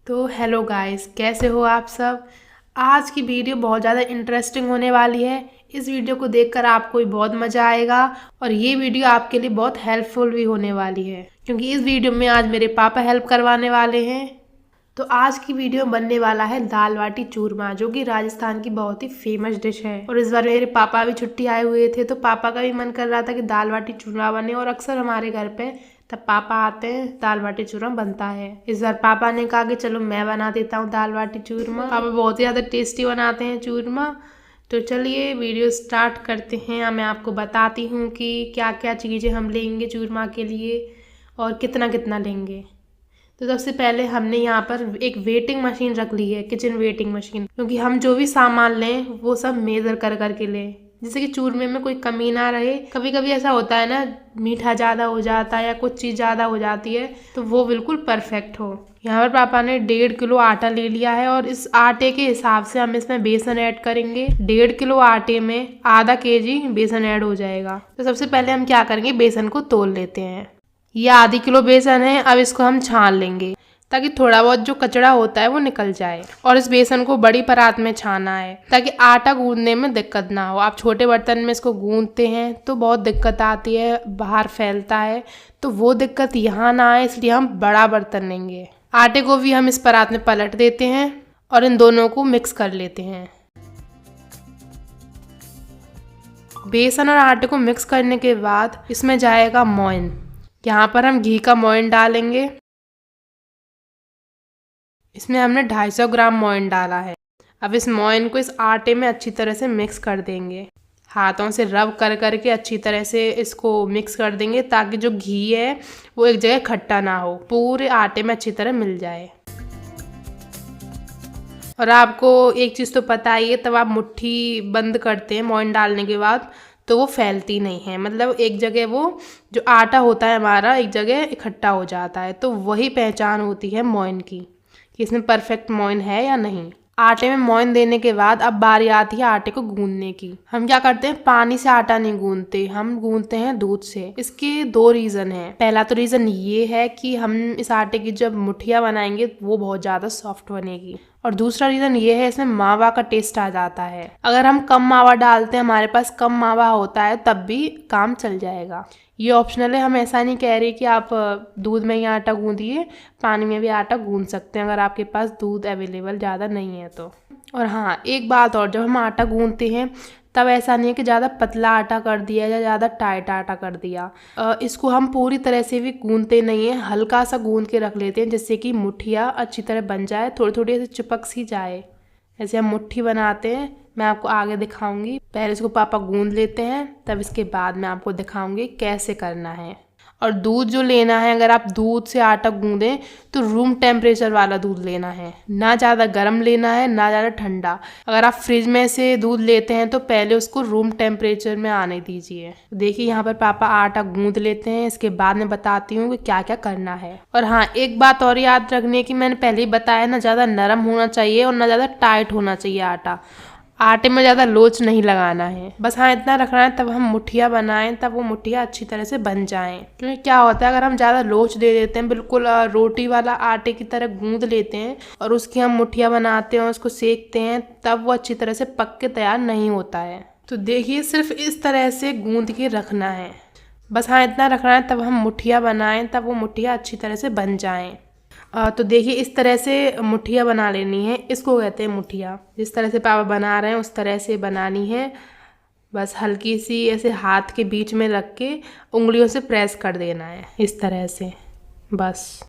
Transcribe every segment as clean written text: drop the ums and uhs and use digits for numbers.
तो hello guys, कैसे हो आप सब। आज की वीडियो बहुत ज़्यादा इंटरेस्टिंग होने वाली है। इस वीडियो को देखकर आपको भी बहुत मज़ा आएगा और ये वीडियो आपके लिए बहुत हेल्पफुल भी होने वाली है, क्योंकि इस वीडियो में आज मेरे पापा हेल्प करवाने वाले हैं। तो आज की वीडियो बनने वाला है दाल बाटी चूरमा, जो कि राजस्थान की बहुत ही फेमस डिश है। और इस बार मेरे पापा भी छुट्टी आए हुए थे, तो पापा का भी मन कर रहा था कि दाल बाटी चूरमा बने। और अक्सर हमारे घर पे तब पापा आते हैं दाल बाटी चूरमा बनता है। इस बार पापा ने कहा कि चलो मैं बना देता हूँ दाल बाटी चूरमा। पापा बहुत ही ज़्यादा टेस्टी बनाते हैं चूरमा। तो चलिए वीडियो स्टार्ट करते हैं। मैं आपको बताती हूँ कि क्या क्या चीज़ें हम लेंगे चूरमा के लिए और कितना कितना लेंगे। तो सबसे पहले हमने यहाँ पर एक वेटिंग मशीन रख ली है, किचन वेटिंग मशीन, क्योंकि हम जो भी सामान लें वो सब मेज़र कर करके लें, जिससे कि चूरमे में कोई कमी ना रहे। कभी कभी ऐसा होता है ना, मीठा ज़्यादा हो जाता है या कुछ चीज़ ज़्यादा हो जाती है, तो वो बिल्कुल परफेक्ट हो। यहाँ पर पापा ने 1.5 किलो आटा ले लिया है और इस आटे के हिसाब से हम इसमें बेसन ऐड करेंगे। 1.5 किलो आटे में आधा केजी बेसन ऐड हो जाएगा। तो सबसे पहले हम क्या करेंगे, बेसन को तोल लेते हैं। ये आधी किलो बेसन है। अब इसको हम छान लेंगे ताकि थोड़ा बहुत जो कचड़ा होता है वो निकल जाए। और इस बेसन को बड़ी परात में छाना है ताकि आटा गूंदने में दिक्कत ना हो। आप छोटे बर्तन में इसको गूंदते हैं तो बहुत दिक्कत आती है, बाहर फैलता है, तो वो दिक्कत यहाँ ना आए, इसलिए हम बड़ा बर्तन लेंगे। आटे को भी हम इस परात में पलट देते हैं और इन दोनों को मिक्स कर लेते हैं। बेसन और आटे को मिक्स करने के बाद इसमें जाएगा मोइन। यहाँ पर हम घी का मोइन डालेंगे। इसमें हमने 250 ग्राम मोइन डाला है। अब इस मोइन को इस आटे में अच्छी तरह से मिक्स कर देंगे। हाथों से रब कर करके अच्छी तरह से इसको मिक्स कर देंगे ताकि जो घी है वो एक जगह इकट्ठा ना हो, पूरे आटे में अच्छी तरह मिल जाए। और आपको एक चीज़ तो पता ही है, तब आप मुट्ठी बंद करते हैं मोइन डालने के बाद तो वो फैलती नहीं है। मतलब एक जगह वो जो आटा होता है हमारा एक जगह इकट्ठा हो जाता है, तो वही पहचान होती है मोइन की कि इसमें परफेक्ट मोइन है या नहीं। आटे में मोइन देने के बाद अब बारी आती है आटे को गूंदने की। हम क्या करते हैं, पानी से आटा नहीं गूंदते, हम गूंदते हैं दूध से। इसके 2 रीज़न हैं। पहला तो रीज़न ये है कि हम इस आटे की जब मुठिया बनाएंगे वो बहुत ज़्यादा सॉफ्ट बनेगी। और दूसरा रीज़न ये है, इसमें मावा का टेस्ट आ जाता है। अगर हम कम मावा डालते हैं, हमारे पास कम मावा होता है, तब भी काम चल जाएगा। ये ऑप्शनल है, हम ऐसा नहीं कह रहे कि आप दूध में ही आटा गूंदिए, पानी में भी आटा गूंद सकते हैं अगर आपके पास दूध अवेलेबल ज़्यादा नहीं है तो। और हाँ, एक बात और, जब हम आटा गूंदते हैं तब ऐसा नहीं है कि ज़्यादा पतला आटा कर दिया या ज़्यादा टाइट आटा कर दिया। इसको हम पूरी तरह से भी गूंदते नहीं हैं, हल्का सा गूंद के रख लेते हैं जिससे कि मुठिया अच्छी तरह बन जाए, थोड़ी थोड़ी ऐसे चिपक सी जाए। ऐसे हम मुट्ठी बनाते हैं, मैं आपको आगे दिखाऊंगी। पहले इसको पापा गूंद लेते हैं, तब इसके बाद मैं आपको दिखाऊंगी कैसे करना है। और दूध जो लेना है, अगर आप दूध से आटा गूंदें तो रूम टेम्परेचर वाला दूध लेना है, ना ज़्यादा गर्म लेना है ना ज़्यादा ठंडा। अगर आप फ्रिज में से दूध लेते हैं तो पहले उसको रूम टेम्परेचर में आने दीजिए। देखिए यहाँ पर पापा आटा गूंद लेते हैं, इसके बाद मैं बताती हूँ कि क्या क्या करना है। और हाँ, एक बात और याद रखने की, मैंने पहले ही बताया, ना ज़्यादा नरम होना चाहिए और ना ज़्यादा टाइट होना चाहिए आटा। आटे में ज़्यादा लोच नहीं लगाना है, बस हाँ इतना रखना है, तब हम मुठिया बनाएं तब वो मुठिया अच्छी तरह से बन जाएं। क्योंकि क्या होता है, अगर हम ज़्यादा लोच दे देते हैं, बिल्कुल रोटी वाला आटे की तरह गूंद लेते हैं और उसकी हम मुठिया बनाते हैं, उसको सेकते हैं, तब वो अच्छी तरह से पक के तैयार नहीं होता है। तो देखिए, सिर्फ इस तरह से गूंद के रखना है, बस हाँ इतना रखना है, तब हम मुठिया बनाएं तब वो मुठिया अच्छी तरह से बन जाएं। तो देखिए, इस तरह से मुठिया बना लेनी है, इसको कहते हैं मुठिया। जिस तरह से पापा बना रहे हैं उस तरह से बनानी है। बस हल्की सी ऐसे हाथ के बीच में रख के उंगलियों से प्रेस कर देना है, इस तरह से बस।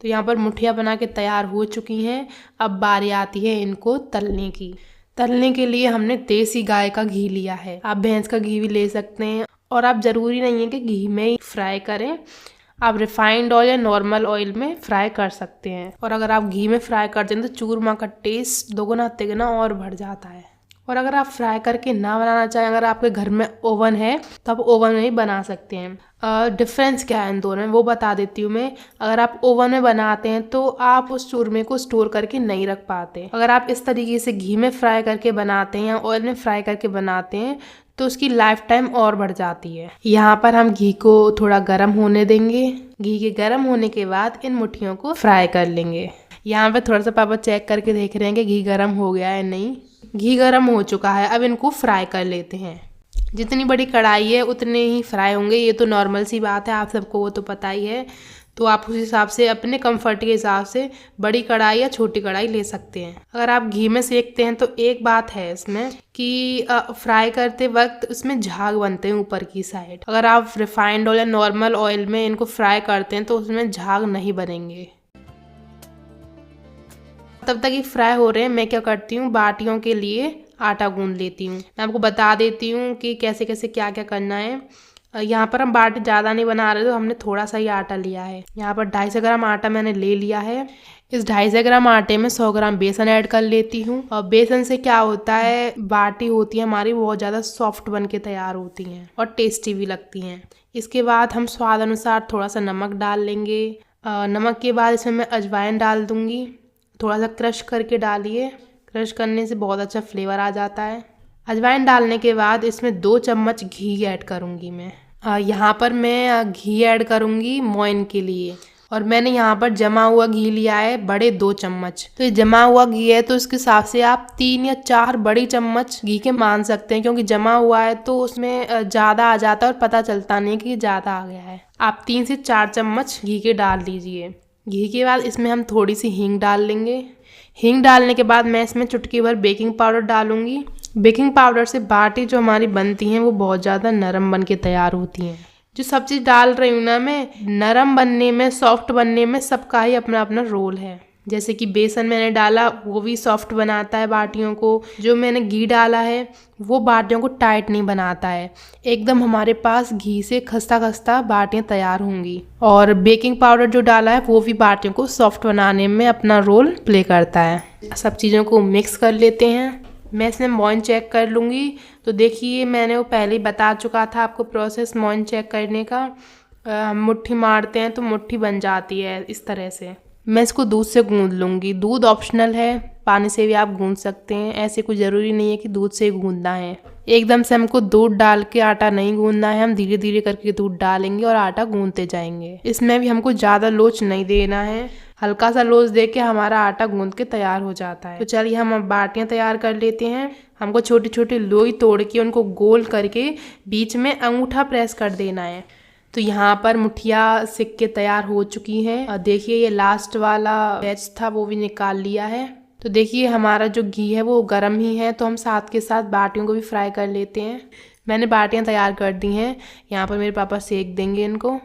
तो यहाँ पर मुठिया बना के तैयार हो चुकी हैं। अब बारी आती है इनको तलने की। तलने के लिए हमने देसी गाय का घी लिया है, आप भैंस का घी भी ले सकते हैं। और आप ज़रूरी नहीं है कि घी में ही फ्राई करें, आप रिफाइंड ऑयल या नॉर्मल ऑयल में फ्राई कर सकते हैं। और अगर आप घी में फ्राई करते हैं तो चूरमा का टेस्ट दोगुना तिगुना और बढ़ जाता है। और अगर आप फ्राई करके ना बनाना चाहें, अगर आपके घर में ओवन है तो आप ओवन में ही बना सकते हैं। डिफरेंस क्या है इन दोनों में वो बता देती हूँ मैं। अगर आप ओवन में बनाते हैं तो आप उस चूरमे को स्टोर करके नहीं रख पाते। अगर आप इस तरीके से घी में फ्राई करके बनाते हैं या ऑयल में फ्राई करके बनाते हैं तो उसकी लाइफ टाइम और बढ़ जाती है। यहाँ पर हम घी को थोड़ा गर्म होने देंगे। घी के गर्म होने के बाद इन मुट्ठियों को फ्राई कर लेंगे। यहाँ पे थोड़ा सा पापा चेक करके देख रहे हैं कि घी गर्म हो गया है नहीं। घी गर्म हो चुका है, अब इनको फ्राई कर लेते हैं। जितनी बड़ी कढ़ाई है उतने ही फ्राई होंगे, ये तो नॉर्मल सी बात है, आप सबको वो तो पता ही है। तो आप उस हिसाब से अपने कंफर्ट के हिसाब से बड़ी कढ़ाई या छोटी कढ़ाई ले सकते हैं। अगर आप घी में सेकते हैं तो एक बात है इसमें कि फ्राई करते वक्त उसमें झाग बनते हैं ऊपर की साइड। अगर आप रिफाइंड ऑयल या नॉर्मल ऑयल में इनको फ्राई करते हैं तो उसमें झाग नहीं बनेंगे। तब तक ये फ्राई हो रहे हैं, मैं क्या करती हूँ बाटियों के लिए आटा गूंद लेती हूँ। मैं आपको बता देती हूँ कि कैसे कैसे क्या क्या करना है। यहाँ पर हम बाटी ज़्यादा नहीं बना रहे तो हमने थोड़ा सा ही आटा लिया है। यहाँ पर 250 ग्राम आटा मैंने ले लिया है। इस 250 ग्राम आटे में 100 ग्राम बेसन ऐड कर लेती हूँ। और बेसन से क्या होता है, बाटी होती है हमारी बहुत ज़्यादा सॉफ्ट बन के तैयार होती हैं और टेस्टी भी लगती हैं। इसके बाद हम स्वाद अनुसार थोड़ा सा नमक डाल लेंगे। नमक के बाद इसमें मैं अजवाइन डाल दूँगी। थोड़ा सा क्रश करके डालिए, क्रश करने से बहुत अच्छा फ्लेवर आ जाता है। अजवाइन डालने के बाद इसमें 2 चम्मच घी ऐड करूँगी मैं। यहाँ पर मैं घी ऐड करूँगी मोइन के लिए, और मैंने यहाँ पर जमा हुआ घी लिया है बड़े 2 चम्मच। तो ये जमा हुआ घी है तो इसके हिसाब से आप 3 या 4 बड़ी चम्मच घी के मान सकते हैं, क्योंकि जमा हुआ है तो उसमें ज़्यादा आ जाता है और पता चलता नहीं कि ज़्यादा आ गया है। आप 3 से 4 चम्मच घी के डाल दीजिए। घी के बाद इसमें हम थोड़ी सी हींग डाल लेंगे। हींग डालने के बाद मैं इसमें चुटकी भर बेकिंग पाउडर डालूंगी। बेकिंग पाउडर से बाटी जो हमारी बनती हैं वो बहुत ज़्यादा नरम बन के तैयार होती हैं। जो सब चीज़ डाल रही हूँ ना मैं, नरम बनने में, सॉफ्ट बनने में सबका ही अपना अपना रोल है। जैसे कि बेसन मैंने डाला वो भी सॉफ्ट बनाता है बाटियों को, जो मैंने घी डाला है वो बाटियों को टाइट नहीं बनाता है। एकदम हमारे पास घी से खस्ता खस्ता बाटियाँ तैयार होंगी। और बेकिंग पाउडर जो डाला है वो भी बाटियों को सॉफ्ट बनाने में अपना रोल प्ले करता है। सब चीज़ों को मिक्स कर लेते हैं। मैं इसमें मोइन चेक कर लूँगी। तो देखिए मैंने वो पहले ही बता चुका था आपको प्रोसेस मोइन चेक करने का। हम मुट्ठी मारते हैं तो मुट्ठी बन जाती है इस तरह से। मैं इसको दूध से गूंद लूँगी। दूध ऑप्शनल है, पानी से भी आप गूंद सकते हैं, ऐसे कोई ज़रूरी नहीं है कि दूध से गूंदना है। एकदम से हमको दूध डाल के आटा नहीं गूंदना है, हम धीरे धीरे करके दूध डालेंगे और आटा गूंदते जाएंगे। इसमें भी हमको ज़्यादा लोच नहीं देना है, हल्का सा लोच दे के हमारा आटा गूंद के तैयार हो जाता है। तो चलिए हम अब बाटियाँ तैयार कर लेते हैं। हमको छोटी छोटी लोई तोड़ के उनको गोल करके बीच में अंगूठा प्रेस कर देना है। तो यहाँ पर मुठिया सिक के तैयार हो चुकी हैं। और देखिए ये लास्ट वाला बैच था वो भी निकाल लिया है। तो देखिए हमारा जो घी है वो गर्म ही है, तो हम साथ के साथ बाटियों को भी फ्राई कर लेते हैं। मैंने बाटियाँ तैयार कर दी हैं। यहाँ पर मेरे पापा सेक देंगे इनको।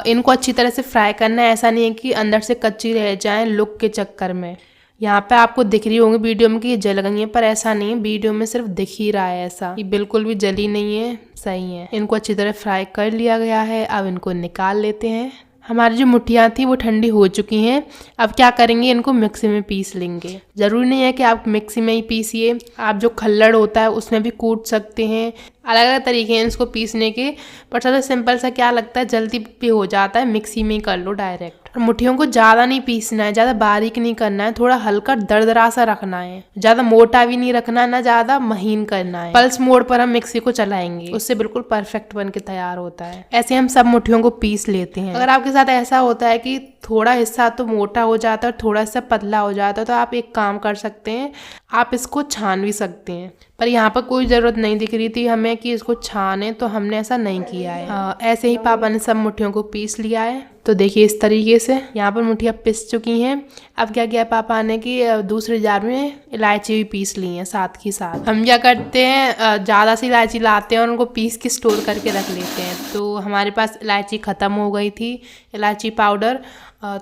इनको अच्छी तरह से फ्राई करना है, ऐसा नहीं है कि अंदर से कच्ची रह जाएं लुक के चक्कर में। यहाँ पे आपको दिख रही होंगी वीडियो में कि ये जल गई है, पर ऐसा नहीं है, वीडियो में सिर्फ दिख ही रहा है ऐसा। ये बिल्कुल भी जली नहीं है, सही है। इनको अच्छी तरह फ्राई कर लिया गया है। अब इनको निकाल लेते हैं। हमारी जो मुठियाँ थी वो ठंडी हो चुकी हैं। अब क्या करेंगे, इनको मिक्सी में पीस लेंगे। ज़रूरी नहीं है कि आप मिक्सी में ही पीसिए, आप जो खल्लड़ होता है उसमें भी कूट सकते हैं। अलग अलग तरीके हैं इसको पीसने के, पर सबसे सिंपल सा क्या लगता है, जल्दी भी हो जाता है, मिक्सी में ही कर लो डायरेक्ट। मुठियों को ज़्यादा नहीं पीसना है, ज़्यादा बारीक नहीं करना है, थोड़ा हल्का दरदरा सा रखना है। ज़्यादा मोटा भी नहीं रखना है, ना ज़्यादा महीन करना है। पल्स मोड पर हम मिक्सी को चलाएंगे, उससे बिल्कुल परफेक्ट बन के तैयार होता है। ऐसे हम सब मुठियों को पीस लेते हैं। अगर आपके साथ ऐसा होता है कि थोड़ा हिस्सा तो मोटा हो जाता है और थोड़ा हिस्सा पतला हो जाता है, तो आप एक काम कर सकते हैं, आप इसको छान भी सकते हैं। पर यहाँ पर कोई ज़रूरत नहीं दिख रही थी हमें कि इसको छाने, तो हमने ऐसा नहीं किया है। ऐसे ही पापा ने सब मुठियों को पीस लिया है। तो देखिए इस तरीके से यहाँ पर मुठियाँ पिस चुकी हैं। अब क्या किया पापा ने कि दूसरे जार में इलायची भी पीस ली है साथ ही साथ। हम क्या करते हैं, ज़्यादा सी इलायची लाते हैं और उनको पीस के स्टोर करके रख लेते हैं। तो हमारे पास इलायची ख़त्म हो गई थी, इलायची पाउडर,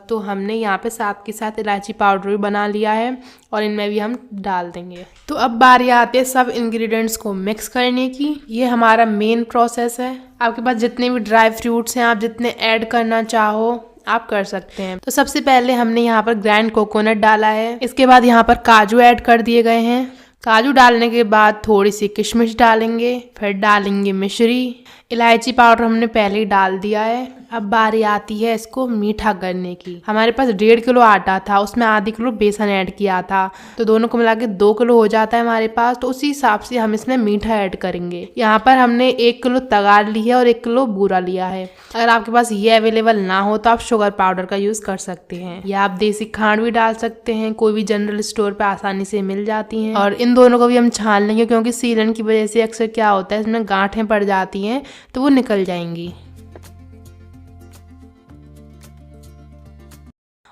तो हमने यहाँ पे साथ के साथ इलायची पाउडर भी बना लिया है और इनमें भी हम डाल देंगे। तो अब बारी आती है सब इंग्रेडिएंट्स को मिक्स करने की। ये हमारा मेन प्रोसेस है। आपके पास जितने भी ड्राई फ्रूट्स हैं, आप जितने ऐड करना चाहो आप कर सकते हैं। तो सबसे पहले हमने यहाँ पर ग्राइंड कोकोनट डाला है। इसके बाद यहाँ पर काजू ऐड कर दिए गए हैं। काजू डालने के बाद थोड़ी सी किशमिश डालेंगे, फिर डालेंगे मिश्री। इलायची पाउडर हमने पहले ही डाल दिया है। अब बारी आती है इसको मीठा करने की। हमारे पास 1.5 किलो आटा था, उसमें आधी किलो बेसन ऐड किया था, तो दोनों को मिला के 2 किलो हो जाता है हमारे पास। तो उसी हिसाब से हम इसमें मीठा ऐड करेंगे। यहाँ पर हमने 1 किलो तगार ली है और 1 किलो बूरा लिया है। अगर आपके पास ये अवेलेबल ना हो तो आप शुगर पाउडर का यूज कर सकते हैं, या आप देसी खांड भी डाल सकते हैं, कोई भी जनरल स्टोर पे आसानी से मिल जाती हैं। और इन दोनों को भी हम छान लेंगे, क्योंकि सीलन की वजह से अक्सर क्या होता है इसमें गांठें पड़ जाती हैं, तो वो निकल जाएंगी।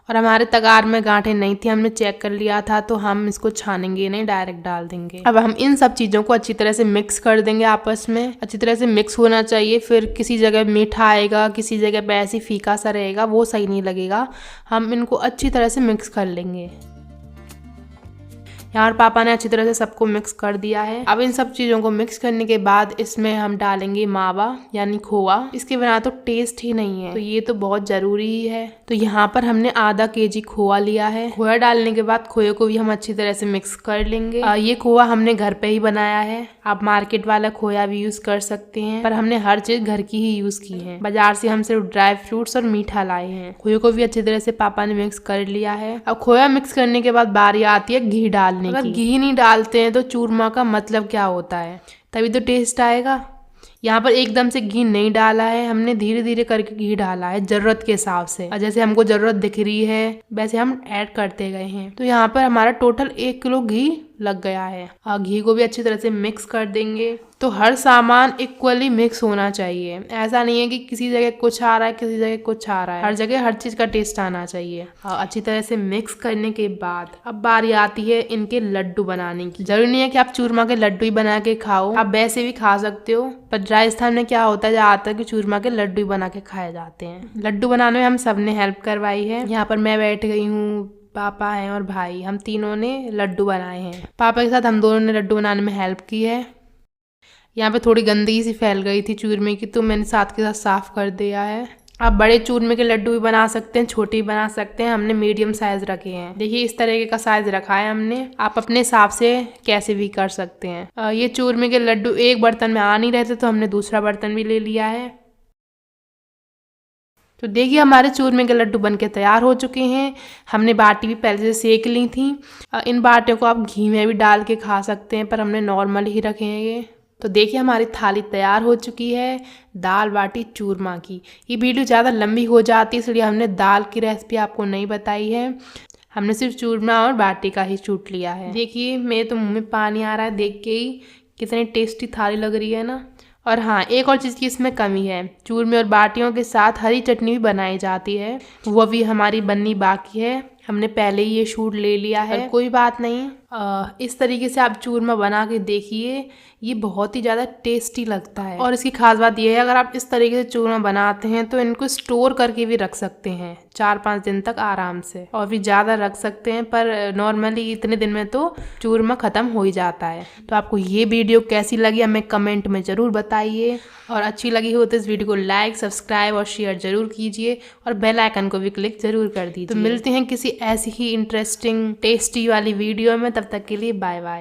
और हमारे तगार में गांठें नहीं थी, हमने चेक कर लिया था, तो हम इसको छानेंगे नहीं, डायरेक्ट डाल देंगे। अब हम इन सब चीज़ों को अच्छी तरह से मिक्स कर देंगे आपस में। अच्छी तरह से मिक्स होना चाहिए, फिर किसी जगह मीठा आएगा, किसी जगह पे ऐसे फीका सा रहेगा, वो सही नहीं लगेगा। हम इनको अच्छी तरह से मिक्स कर लेंगे। यहाँ पापा ने अच्छी तरह से सबको मिक्स कर दिया है। अब इन सब चीज़ों को मिक्स करने के बाद इसमें हम डालेंगे मावा यानी खोआ। इसके बिना तो टेस्ट ही नहीं है, तो ये तो बहुत ज़रूरी ही है। तो यहाँ पर हमने आधा केजी खोआ लिया है। खोया डालने के बाद खोए को भी हम अच्छी तरह से मिक्स कर लेंगे। ये खोआ हमने घर पे ही बनाया है, आप मार्केट वाला खोया भी यूज़ कर सकते हैं, पर हमने हर चीज़ घर की ही यूज़ की है। बाजार से हम सिर्फ ड्राई फ्रूट्स और मीठा लाए हैं। खोए को भी अच्छी तरह से पापा ने मिक्स कर लिया है। अब खोया मिक्स करने के बाद बारी आती है घी डालने की। अगर घी नहीं डालते हैं तो चूरमा का मतलब क्या होता है, तभी तो टेस्ट आएगा। यहाँ पर एकदम से घी नहीं डाला है, हमने धीरे धीरे करके घी डाला है जरूरत के हिसाब से, और जैसे हमको जरूरत दिख रही है वैसे हम ऐड करते गए हैं। तो यहाँ पर हमारा टोटल 1 किलो घी लग गया है। और घी को भी अच्छी तरह से मिक्स कर देंगे। तो हर सामान इक्वली मिक्स होना चाहिए, ऐसा नहीं है कि किसी जगह कुछ आ रहा है किसी जगह कुछ आ रहा है, हर जगह हर चीज़ का टेस्ट आना चाहिए। और अच्छी तरह से मिक्स करने के बाद अब बारी आती है इनके लड्डू बनाने की। जरूरी नहीं है कि आप चूरमा के लड्डू ही बना के खाओ, आप वैसे भी खा सकते हो, पर राजस्थान में क्या होता है ज़्यादातर कि चूरमा के लड्डू ही बना के खाए जाते हैं। लड्डू बनाने में हम सब ने हेल्प करवाई है। यहाँ पर मैं बैठ गई हूँ, पापा हैं और भाई, हम तीनों ने लड्डू बनाए हैं। पापा के साथ हम दोनों ने लड्डू बनाने में हेल्प की है। यहाँ पे थोड़ी गंदगी सी फैल गई थी चूरमे की, तो मैंने साथ के साथ साफ कर दिया है। आप बड़े चूरमे के लड्डू भी बना सकते हैं, छोटे भी बना सकते हैं। हमने मीडियम साइज रखे हैं, देखिए इस तरीके का साइज रखा है हमने। आप अपने हिसाब से कैसे भी कर सकते हैं। ये चूरमे के लड्डू एक बर्तन में आ नहीं रहे थे, तो हमने दूसरा बर्तन भी ले लिया है। तो देखिए हमारे चूरमे के लड्डू बनके तैयार हो चुके हैं। हमने बाटी भी पहले से सेक ली थी। इन बाटियों को आप घी में भी डाल के खा सकते हैं, पर हमने नॉर्मल ही रखे हैं ये। तो देखिए हमारी थाली तैयार हो चुकी है दाल बाटी चूरमा की। ये वीडियो ज़्यादा लंबी हो जाती है, इसलिए हमने दाल की रेसिपी आपको नहीं बताई है। हमने सिर्फ चूरमा और बाटी का ही शूट लिया है। देखिए मेरे तो मुँह में पानी आ रहा है देख के ही, कितनी टेस्टी थाली लग रही है ना। और हाँ, एक और चीज़ की इसमें कमी है, चूरमे और बाटियों के साथ हरी चटनी भी बनाई जाती है, वो भी हमारी बननी बाकी है। हमने पहले ही ये शूट ले लिया है, कोई बात नहीं। इस तरीके से आप चूरमा बना के देखिए, ये बहुत ही ज़्यादा टेस्टी लगता है। और इसकी खास बात यह है, अगर आप इस तरीके से चूरमा बनाते हैं तो इनको स्टोर करके भी रख सकते हैं 4-5 दिन तक आराम से, और भी ज़्यादा रख सकते हैं, पर नॉर्मली इतने दिन में तो चूरमा ख़त्म हो ही जाता है। तो आपको ये वीडियो कैसी लगी हमें कमेंट में ज़रूर बताइए, और अच्छी लगी हो तो इस वीडियो को लाइक, सब्सक्राइब और शेयर ज़रूर कीजिए, और बेल आइकन को भी क्लिक ज़रूर कर दीजिए। तो मिलते हैं किसी ऐसी ही इंटरेस्टिंग टेस्टी वाली वीडियो में, तब तक के लिए बाय बाय।